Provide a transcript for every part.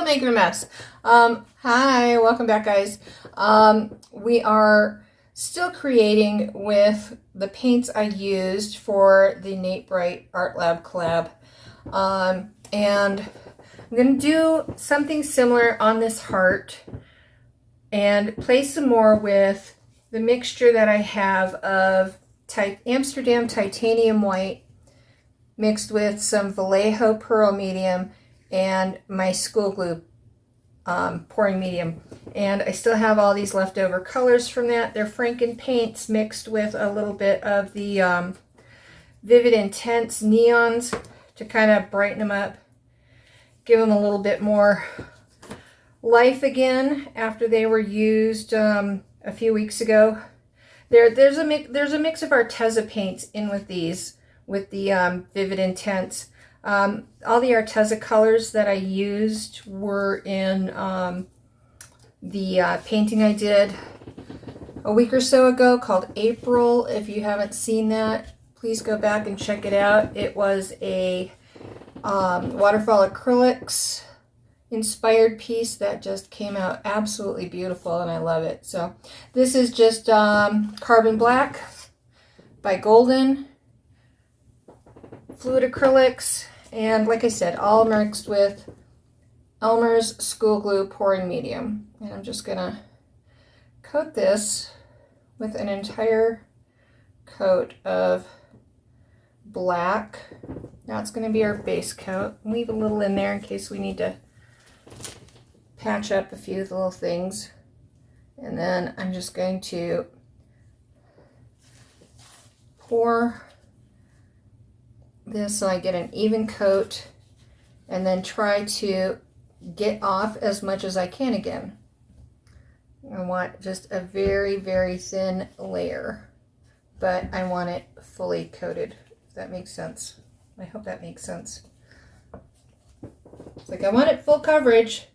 making a mess. Hi, welcome back, guys. We are still creating with the paints I used for the Nate Bright Art Lab collab. And I'm going to do something similar on this heart and play some more with the mixture that I have of Amsterdam Titanium White mixed with some Vallejo Pearl Medium and my school glue pouring medium. And I still have all these leftover colors from that. They're Franken paints mixed with a little bit of the Vivid Intense neons to kind of brighten them up, give them a little bit more life again after they were used a few weeks ago. There's a mix of Arteza paints in with these, with the Vivid Intense. All the Arteza colors that I used were in the painting I did a week or so ago called April. If you haven't seen that, please go back and check it out. It was a waterfall acrylics inspired piece that just came out absolutely beautiful, and I love it. So this is just Carbon Black by Golden, fluid acrylics, and like I said, all mixed with Elmer's School Glue pouring medium. And I'm just gonna coat this with an entire coat of black. Now it's gonna be our base coat. Leave a little in there in case we need to patch up a few little things. And then I'm just going to pour this so I get an even coat, and then try to get off as much as I can again. I want just a very, very thin layer, but I want it fully coated, if that makes sense. I hope that makes sense. It's like I want it full coverage,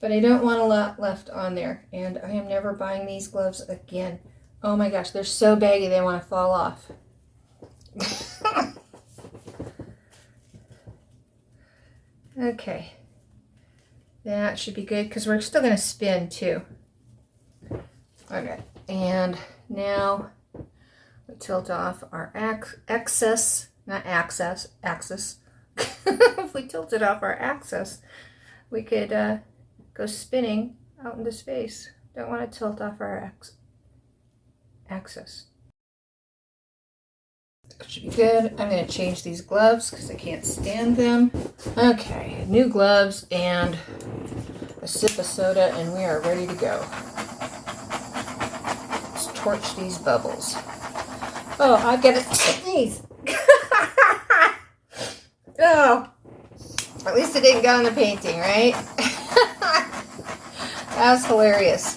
but I don't want a lot left on there. And I am never buying these gloves again. Oh my gosh, they're so baggy they want to fall off. Okay, that should be good because we're still going to spin too. Okay, and now we tilt off our axis. If we tilted off our axis, we could go spinning out into space. Don't want to tilt off our axis. That should be good. I'm going to change these gloves because I can't stand them. Okay, new gloves and a sip of soda, and we are ready to go. Let's torch these bubbles. Oh, I've got to sneeze. Oh, at least it didn't go in the painting, right? That was hilarious.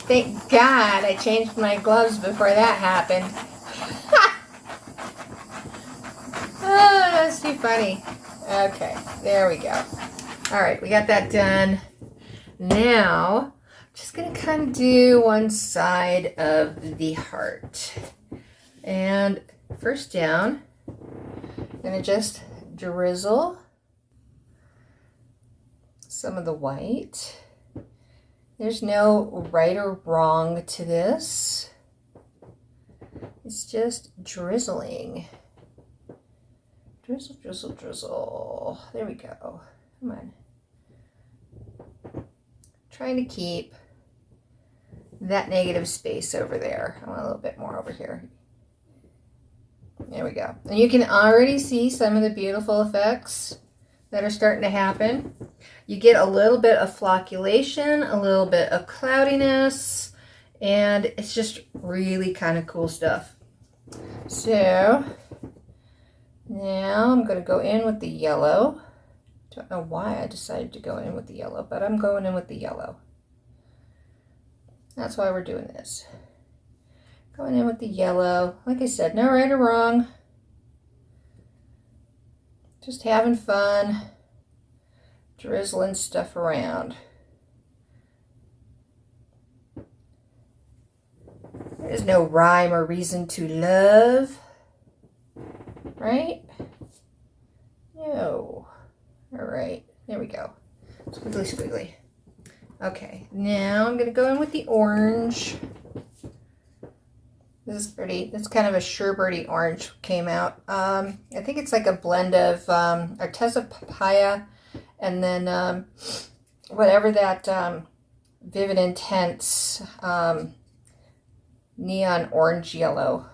Thank God I changed my gloves before that happened. Oh, that's too funny. Okay, there we go. All right, we got that done. Now, I'm just going to kind of do one side of the heart. And first down, I'm going to just drizzle some of the white. There's no right or wrong to this. It's just drizzling. Drizzle, drizzle, drizzle. There we go. Come on. Trying to keep that negative space over there. I want a little bit more over here. There we go. And you can already see some of the beautiful effects that are starting to happen. You get a little bit of flocculation, a little bit of cloudiness, and it's just really kind of cool stuff. So now I'm going to go in with the yellow. Don't know why I decided to go in with the yellow, but I'm going in with the yellow. That's why we're doing this. Going in with the yellow. Like I said, no right or wrong. Just having fun. Drizzling stuff around. There's no rhyme or reason to love. Right? No. All right. There we go. Squiggly, squiggly. Okay, now I'm going to go in with the orange. This is pretty. It's kind of a sherbety orange came out. I think it's like a blend of Arteza papaya and then whatever that Vivid Intense neon orange yellow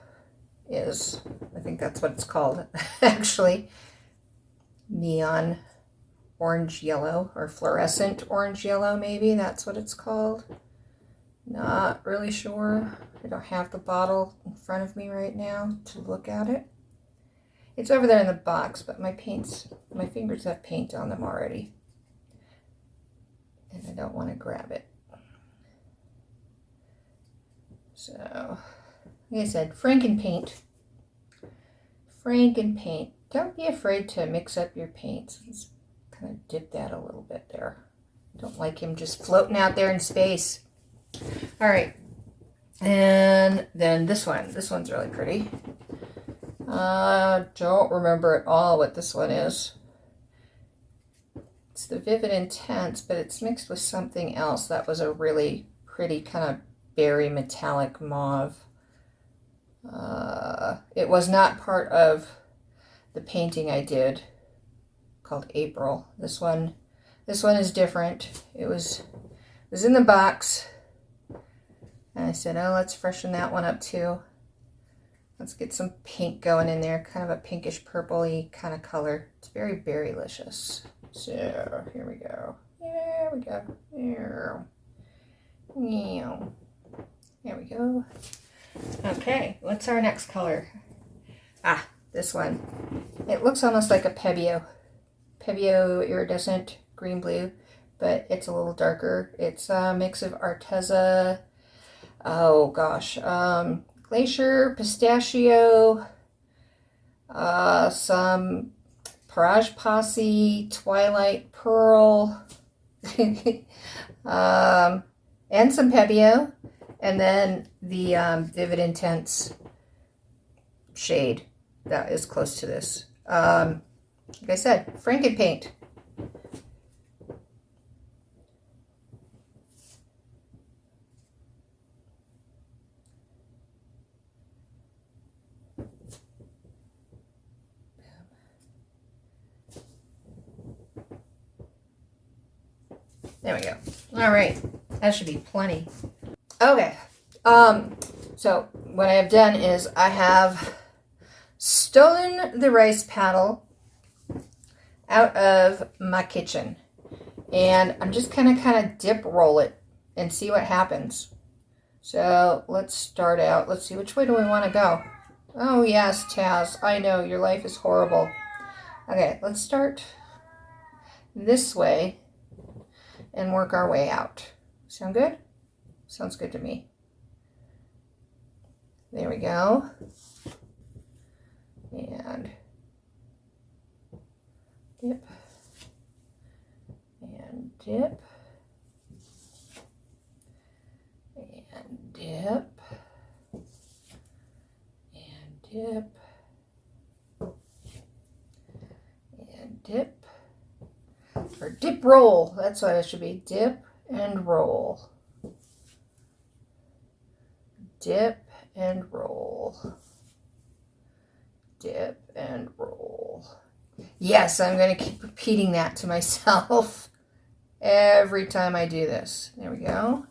is. I think that's what it's called, actually. Neon orange yellow, or fluorescent orange yellow, maybe that's what it's called. Not really sure. I don't have the bottle in front of me right now to look at it. It's over there in the box, but my fingers have paint on them already, and I don't want to grab it. So, like I said, Frankenpaint. Frankenpaint. Don't be afraid to mix up your paints. Let's kind of dip that a little bit there. Don't like him just floating out there in space. All right, and then this one. This one's really pretty. Don't remember at all what this one is. It's the Vivid Intense, but it's mixed with something else. That was a really pretty kind of berry metallic mauve. It was not part of the painting I did called April. This one is different. It was in the box, and I said, oh, let's freshen that one up too. Let's get some pink going in there, kind of a pinkish purpley kind of color. It's very berrylicious. So here we go. There we go. There we go. Okay, what's our next color? Ah, this one. It looks almost like a Pebeo iridescent green blue, but it's a little darker. It's a mix of Arteza, oh gosh, Glacier, Pistachio, some Parage Posse, Twilight Pearl, and some Pebeo, and then the Vivid Intense shade that is close to this. Like I said, Frankenpaint. There we go. All right, that should be plenty. Okay, so what I have done is I have stolen the rice paddle out of my kitchen, and I'm just kind of dip roll it and see what happens. So let's start out. Let's see, which way do we want to go? Oh yes, Taz, I know your life is horrible. Okay, let's start this way and work our way out. Sound good? Sounds good to me. There we go. And dip. And dip. And dip. And dip. And dip. Or dip roll. That's what it should be. Dip and roll. Dip and roll. Dip and roll. Yes, I'm going to keep repeating that to myself every time I do this. There we go.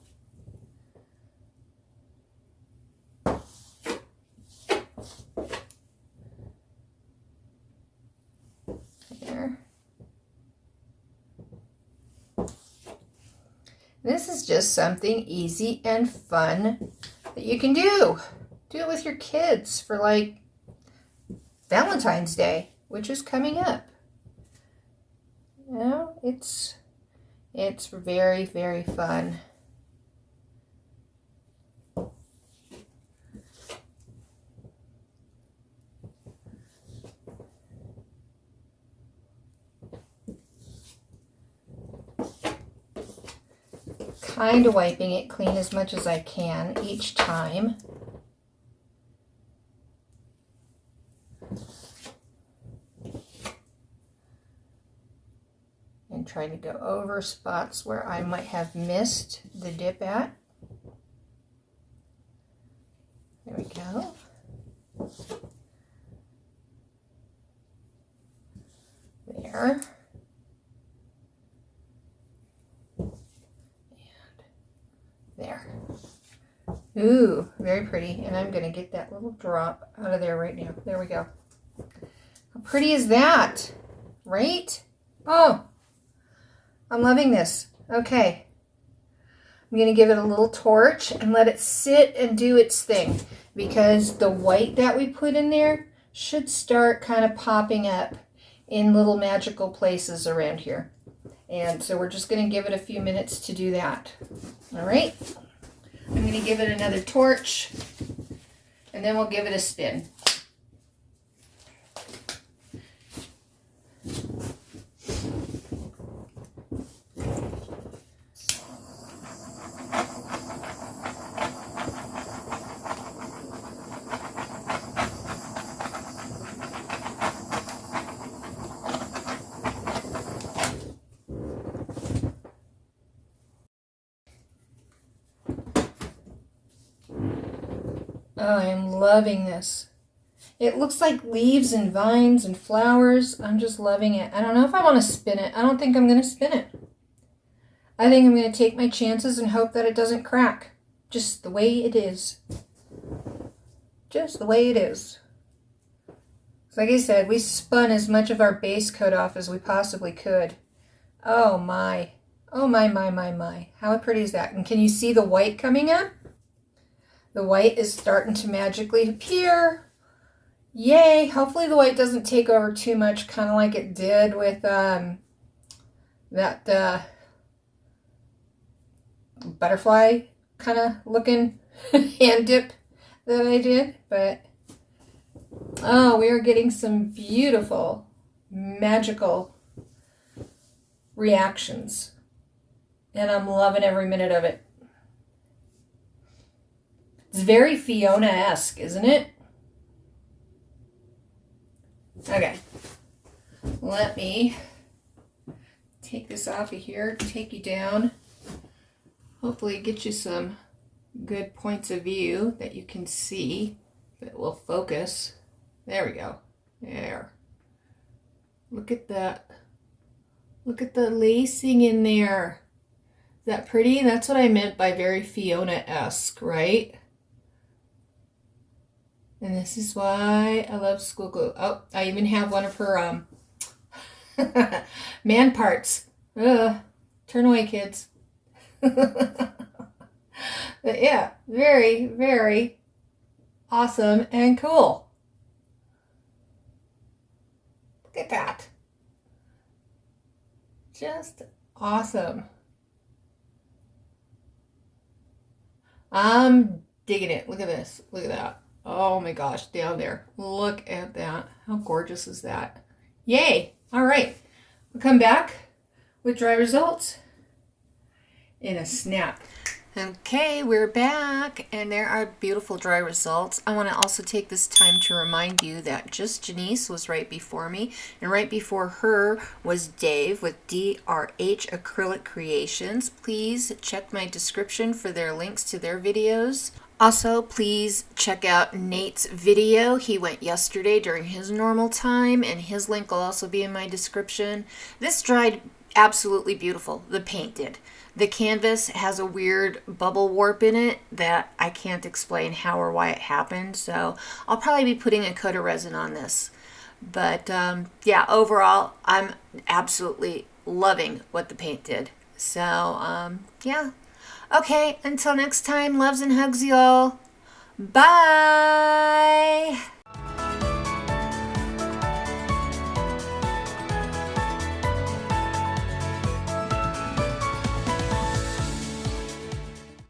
There. This is just something easy and fun that you can do. Do it with your kids for like Valentine's Day, which is coming up. You know, it's very, very fun. Kind of wiping it clean as much as I can each time. And trying to go over spots where I might have missed the dip at. There we go. There. And there. Ooh, very pretty. And I'm going to get that little drop out of there right now. There we go. How pretty is that? Right? Oh, I'm loving this. Okay. I'm going to give it a little torch and let it sit and do its thing, because the white that we put in there should start kind of popping up in little magical places around here. And so we're just going to give it a few minutes to do that. All right. I'm going to give it another torch, and then we'll give it a spin. Oh, I am loving this. It looks like leaves and vines and flowers. I'm just loving it. I don't know if I want to spin it. I don't think I'm going to spin it. I think I'm going to take my chances and hope that it doesn't crack. Just the way it is. Just the way it is. So like I said, we spun as much of our base coat off as we possibly could. Oh my. Oh my. How pretty is that? And can you see the white coming up? The white is starting to magically appear. Yay! Hopefully the white doesn't take over too much, kind of like it did with that butterfly kind of looking hand dip that I did. But oh, we are getting some beautiful, magical reactions. And I'm loving every minute of it. It's very Fiona-esque, isn't it? Okay. Let me take this off of here, take you down. Hopefully get you some good points of view that you can see that will focus. There we go. There. Look at that. Look at the lacing in there. Is that pretty? That's what I meant by very Fiona-esque, right? And this is why I love school glue. Oh, I even have one of her man parts. Turn away, kids. But yeah, very, very awesome and cool. Look at that. Just awesome. I'm digging it. Look at this. Look at that. Oh my gosh, down there. Look at that. How gorgeous is that? Yay. All right. We'll come back with dry results in a snap. Okay, we're back, and there are beautiful dry results. I want to also take this time to remind you that Just Janice was right before me, and right before her was Dave with DRH Acrylic Creations. Please check my description for their links to their videos. Also, please check out Nate's video. He went yesterday during his normal time, and his link will also be in my description. This dried absolutely beautiful. The paint did. The canvas has a weird bubble warp in it that I can't explain how or why it happened, so I'll probably be putting a coat of resin on this. But yeah, overall, I'm absolutely loving what the paint did. So yeah. Okay, until next time, loves and hugs, y'all. Bye!